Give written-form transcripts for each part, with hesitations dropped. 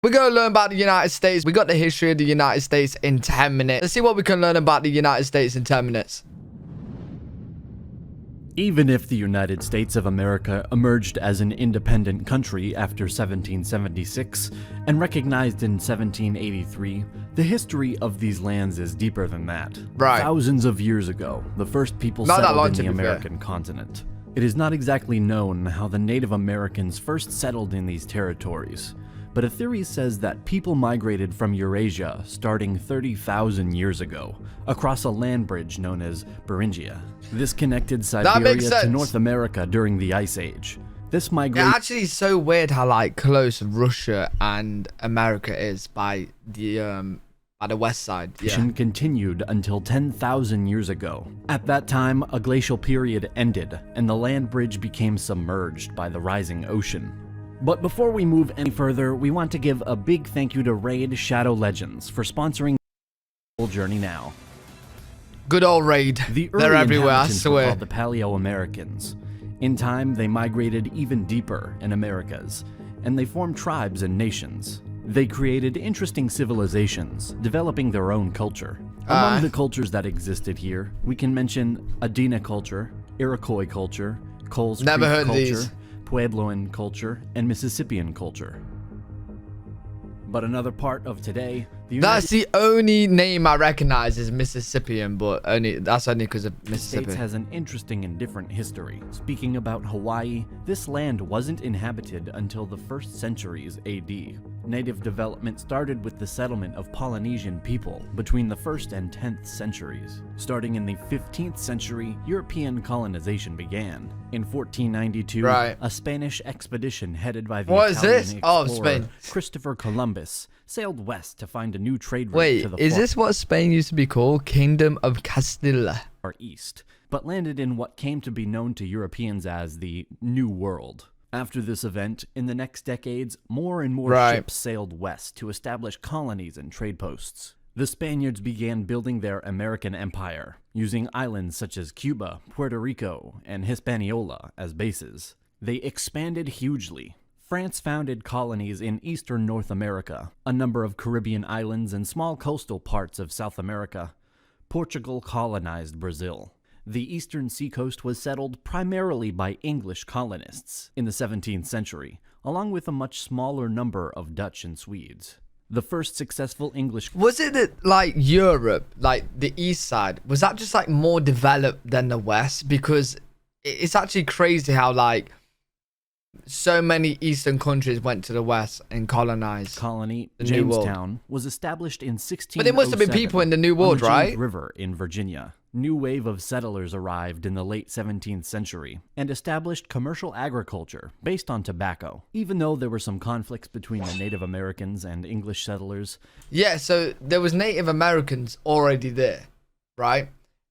We're going to learn about the United States. We got the history of the United States in 10 minutes. Let's see what we can learn about the United States in 10 minutes. Even if the United States of America emerged as an independent country after 1776 and recognized in 1783, the history of these lands is deeper than that. Right. Thousands of years ago, the first people settled in the American continent. It is not exactly known how the Native Americans first settled in these territories, but a theory says that people migrated from Eurasia starting 30,000 years ago across a land bridge known as Beringia. This connected Siberia to North America during the Ice Age. This migration actually is so weird how like close Russia and America is by the west side. Continued until 10,000 years ago. At that time, a glacial period ended and the land bridge became submerged by the rising ocean. But before we move any further, we want to give a big thank you to Raid Shadow Legends for sponsoring the journey now. Good old Raid. They're everywhere, I swear. Were called the Paleo-Americans. In time, they migrated even deeper in Americas, and they formed tribes and nations. They created interesting civilizations, developing their own culture. Among the cultures that existed here, we can mention Adena culture, Iroquois culture, Coles Creek culture, Puebloan culture, and Mississippian culture. But another part of today, that's the only name I recognize is Mississippian, but that's only because of Mississippi. States has an interesting and different history. Speaking about Hawaii, this land wasn't inhabited until the 1st centuries AD. Native development started with the settlement of Polynesian people between the 1st and 10th centuries. Starting in the 15th century, European colonization began. In 1492, a Spanish expedition headed by the Italian explorer Christopher Columbus sailed west to find a new trade route to the is this what Spain used to be called? Kingdom of Castilla. Far east, but landed in what came to be known to Europeans as the New World. After this event, in the next decades, more and more ships sailed west to establish colonies and trade posts. The Spaniards began building their American empire, using islands such as Cuba, Puerto Rico, and Hispaniola as bases. They expanded hugely. France founded colonies in eastern North America, a number of Caribbean islands, and small coastal parts of South America. Portugal colonized Brazil. The eastern seacoast was settled primarily by English colonists in the 17th century, along with a much smaller number of Dutch and Swedes. The first successful English... Was it that, like, Europe, like the east side, was that just like more developed than the west? Because it's actually crazy how like so many eastern countries went to the west and colonized. Colony Jamestown was established in 1607. But there must have been people in the New World, right? James River in Virginia. New wave of settlers arrived in the late 17th century and established commercial agriculture based on tobacco. Even though there were some conflicts between the Native Americans and English settlers. Yeah, so there was Native Americans already there, right?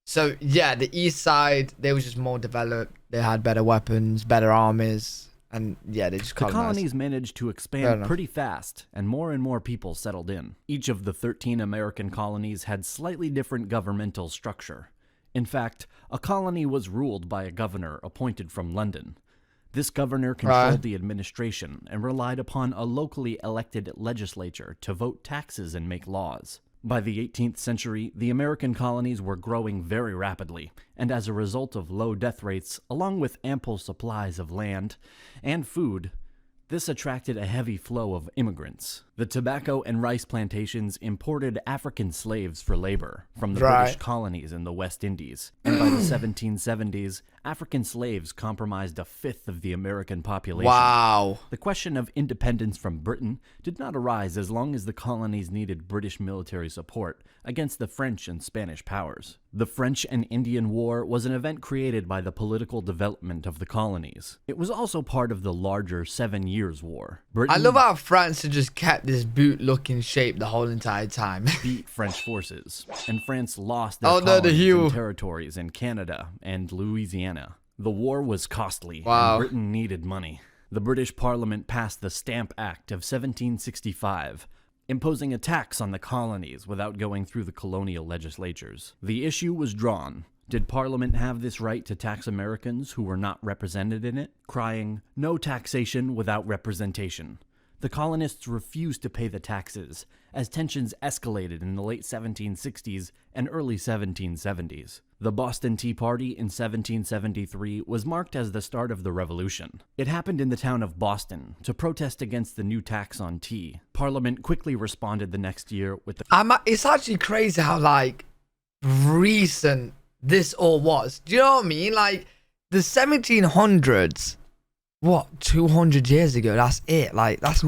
So yeah, the east side, they was just more developed. They had better weapons, better armies. And yeah, they just colonized. The colonies managed to expand pretty fast, and more people settled in. Each of the 13 American colonies had slightly different governmental structure. In fact, a colony was ruled by a governor appointed from London. This governor controlled the administration and relied upon a locally elected legislature to vote taxes and make laws. By the 18th century, the American colonies were growing very rapidly, and as a result of low death rates, along with ample supplies of land and food, this attracted a heavy flow of immigrants. The tobacco and rice plantations imported African slaves for labor from the British colonies in the West Indies, and by the 1770s, African slaves comprised a fifth of the American population. Wow. The question of independence from Britain did not arise as long as the colonies needed British military support against the French and Spanish powers. The French and Indian War was an event created by the political development of the colonies. It was also part of the larger 7 Years' War. I love how France had just kept this boot-looking shape the whole entire time. Beat French forces, and France lost their colonies and territories in Canada and Louisiana. The war was costly, and Britain needed money. The British Parliament passed the Stamp Act of 1765, imposing a tax on the colonies without going through the colonial legislatures. The issue was drawn. Did Parliament have this right to tax Americans who were not represented in it? Crying, "No taxation without representation." The colonists refused to pay the taxes, as tensions escalated in the late 1760s and early 1770s. The Boston Tea Party in 1773 was marked as the start of the Revolution. It happened in the town of Boston to protest against the new tax on tea. Parliament quickly responded the next year with the... It's actually crazy how, like, recent this all was. Do you know what I mean? Like, the 1700s... What, 200 years ago? That's it. Like, that's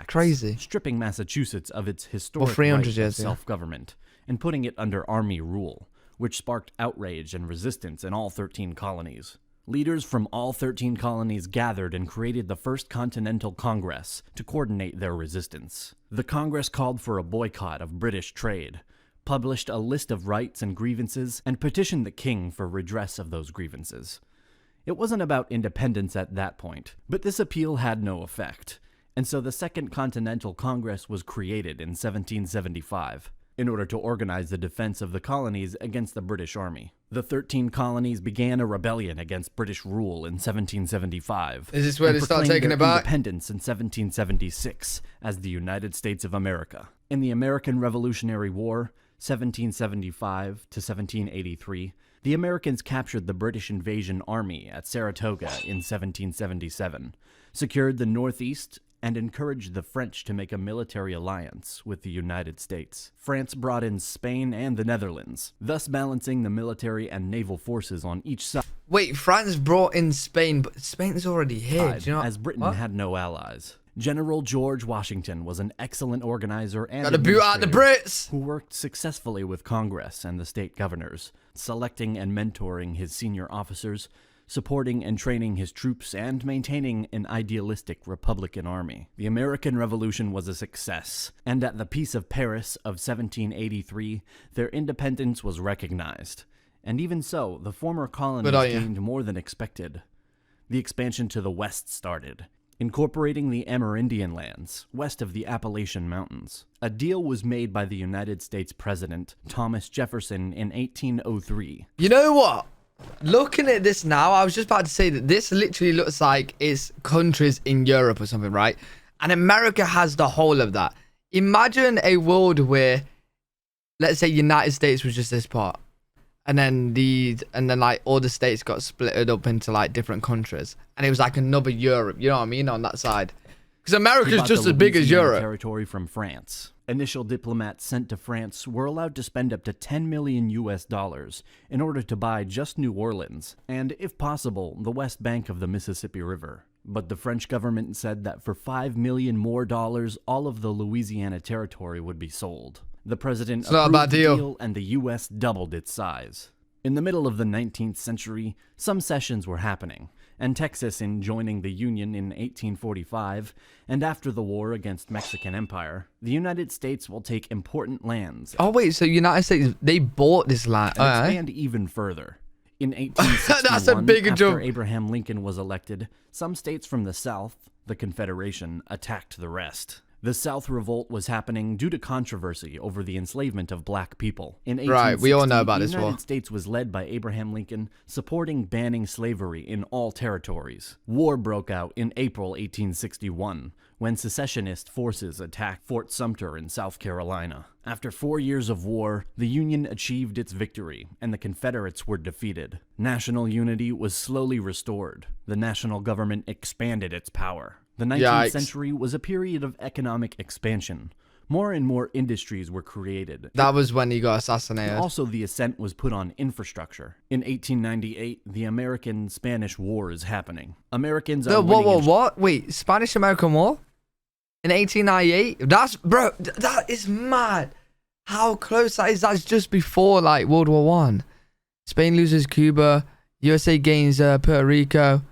crazy. Stripping Massachusetts of its historic 300 right years, of self-government and putting it under army rule, which sparked outrage and resistance in all 13 colonies. Leaders from all 13 colonies gathered and created the First Continental Congress to coordinate their resistance. The Congress called for a boycott of British trade, published a list of rights and grievances, and petitioned the king for redress of those grievances. It wasn't about independence at that point, but this appeal had no effect, and so the Second Continental Congress was created in 1775 in order to organize the defense of the colonies against the British Army. The 13 colonies began a rebellion against British rule in 1775. Is this where they start taking it back? Independence in 1776 as the United States of America. In the American Revolutionary War, 1775 to 1783, the Americans captured the British invasion army at Saratoga in 1777, secured the Northeast, and encouraged the French to make a military alliance with the United States. France brought in Spain and the Netherlands, thus balancing the military and naval forces on each side. Wait, France brought in Spain, but Spain's already here. Do you know? As Britain had no allies. General George Washington was an excellent organizer and Gotta boot out the Brits! Who worked successfully with Congress and the state governors, selecting and mentoring his senior officers, supporting and training his troops, and maintaining an idealistic Republican army. The American Revolution was a success, and at the Peace of Paris of 1783, their independence was recognized. And even so, the former colonies gained more than expected. The expansion to the west started, incorporating the Amerindian lands west of the Appalachian Mountains. A deal was made by the United States President Thomas Jefferson in 1803. You know what? Looking at this now, I was just about to say that this literally looks like it's countries in Europe or something, right? And America has the whole of that. Imagine a world where, let's say, United States was just this part. And then like all the states got split up into like different countries, and it was like another Europe. You know what I mean on that side, because America's just as big as Europe. Territory from France. Initial diplomats sent to France were allowed to spend up to $10 million in order to buy just New Orleans and, if possible, the west bank of the Mississippi River. But the French government said that for $5 million more, all of the Louisiana territory would be sold. The president approved the deal, and the U.S. doubled its size. In the middle of the 19th century, some cessions were happening, and Texas in joining the Union in 1845, and after the war against Mexican Empire, the United States will take important lands. Oh wait, so United States, they bought this land. And expand even further. In 1861, That's a big after jump. Abraham Lincoln was elected, some states from the South, the Confederation, attacked the rest. The South Revolt was happening due to controversy over the enslavement of black people. In 1860, right, we all know about this war. The United States was led by Abraham Lincoln, supporting banning slavery in all territories. War broke out in April 1861, when secessionist forces attacked Fort Sumter in South Carolina. After 4 years of war, the Union achieved its victory, and the Confederates were defeated. National unity was slowly restored. The national government expanded its power. The 19th century was a period of economic expansion. More and more industries were created. That was when he got assassinated. And also, the accent was put on infrastructure. In 1898, the American-Spanish War is happening. Americans are what? Wait, Spanish-American War? In 1898? That is mad. How close that is. That's just before, like, World War One. Spain loses Cuba. USA gains Puerto Rico,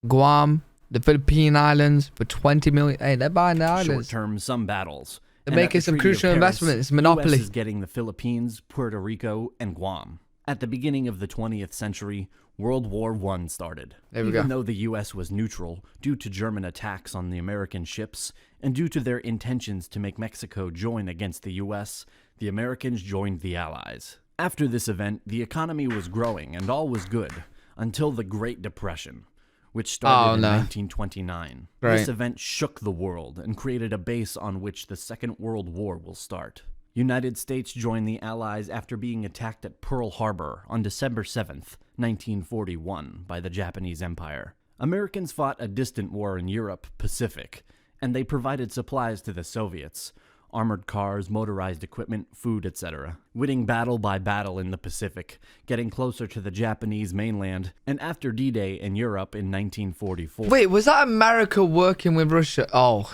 Guam, the Philippine Islands for 20 million. Hey, they're buying the islands. Short-term, some battles. They're making some crucial investments. Monopoly. The US is getting the Philippines, Puerto Rico, and Guam. At the beginning of the 20th century, World War I started. Even though the US was neutral due to German attacks on the American ships and due to their intentions to make Mexico join against the US, the Americans joined the Allies. After this event, the economy was growing and all was good until the Great Depression, which started in no. 1929. Great. This event shook the world and created a base on which the Second World War will start. United States joined the Allies after being attacked at Pearl Harbor on December 7th, 1941, by the Japanese Empire. Americans fought a distant war in Europe, Pacific, and they provided supplies to the Soviets, armored cars, motorized equipment, food, etc., winning battle by battle in the Pacific, getting closer to the Japanese mainland, and after D-Day in Europe in 1944. Wait, was that America working with Russia? Oh,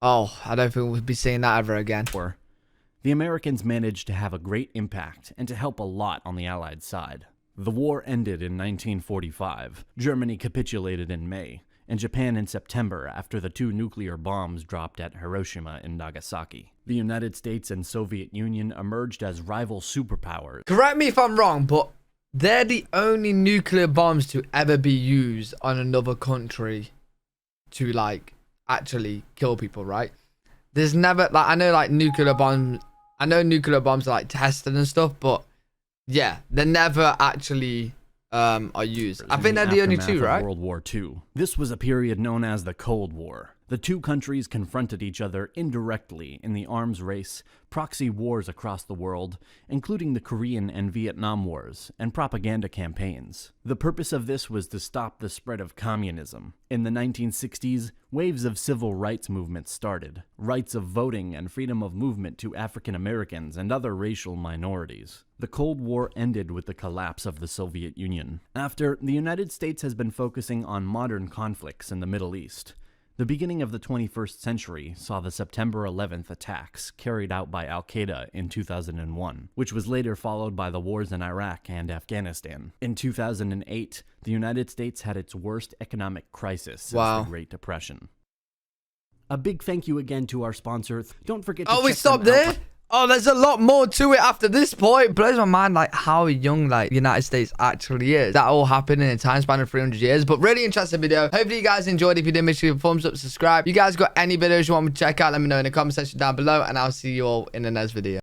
I don't think we'll be seeing that ever again. The Americans managed to have a great impact and to help a lot on the Allied side. The war ended in 1945. Germany capitulated in May, and Japan in September after the 2 nuclear bombs dropped at Hiroshima and Nagasaki. The United States and Soviet Union emerged as rival superpowers. Correct me if I'm wrong, but they're the only nuclear bombs to ever be used on another country to, like, actually kill people, right? There's never, like, I know nuclear bombs are, like, tested and stuff, but yeah, they're never actually are used. I think they're the only two, right? World War II. This was a period known as the Cold War. The two countries confronted each other indirectly in the arms race, proxy wars across the world, including the Korean and Vietnam Wars, and propaganda campaigns. The purpose of this was to stop the spread of communism. In the 1960s, waves of civil rights movements started, rights of voting and freedom of movement to African Americans and other racial minorities. The Cold War ended with the collapse of the Soviet Union. After, the United States has been focusing on modern conflicts in the Middle East. The beginning of the 21st century saw the September 11th attacks carried out by Al-Qaeda in 2001, which was later followed by the wars in Iraq and Afghanistan. In 2008, the United States had its worst economic crisis since the Great Depression. A big thank you again to our sponsor. Don't forget to check we stopped there? Oh, there's a lot more to it after this point. It blows my mind, like, how young, like, the United States actually is. That all happened in a time span of 300 years. But really interesting video. Hopefully you guys enjoyed. If you did, make sure you thumbs up, subscribe. You guys got any videos you want me to check out, let me know in the comment section down below. And I'll see you all in the next video.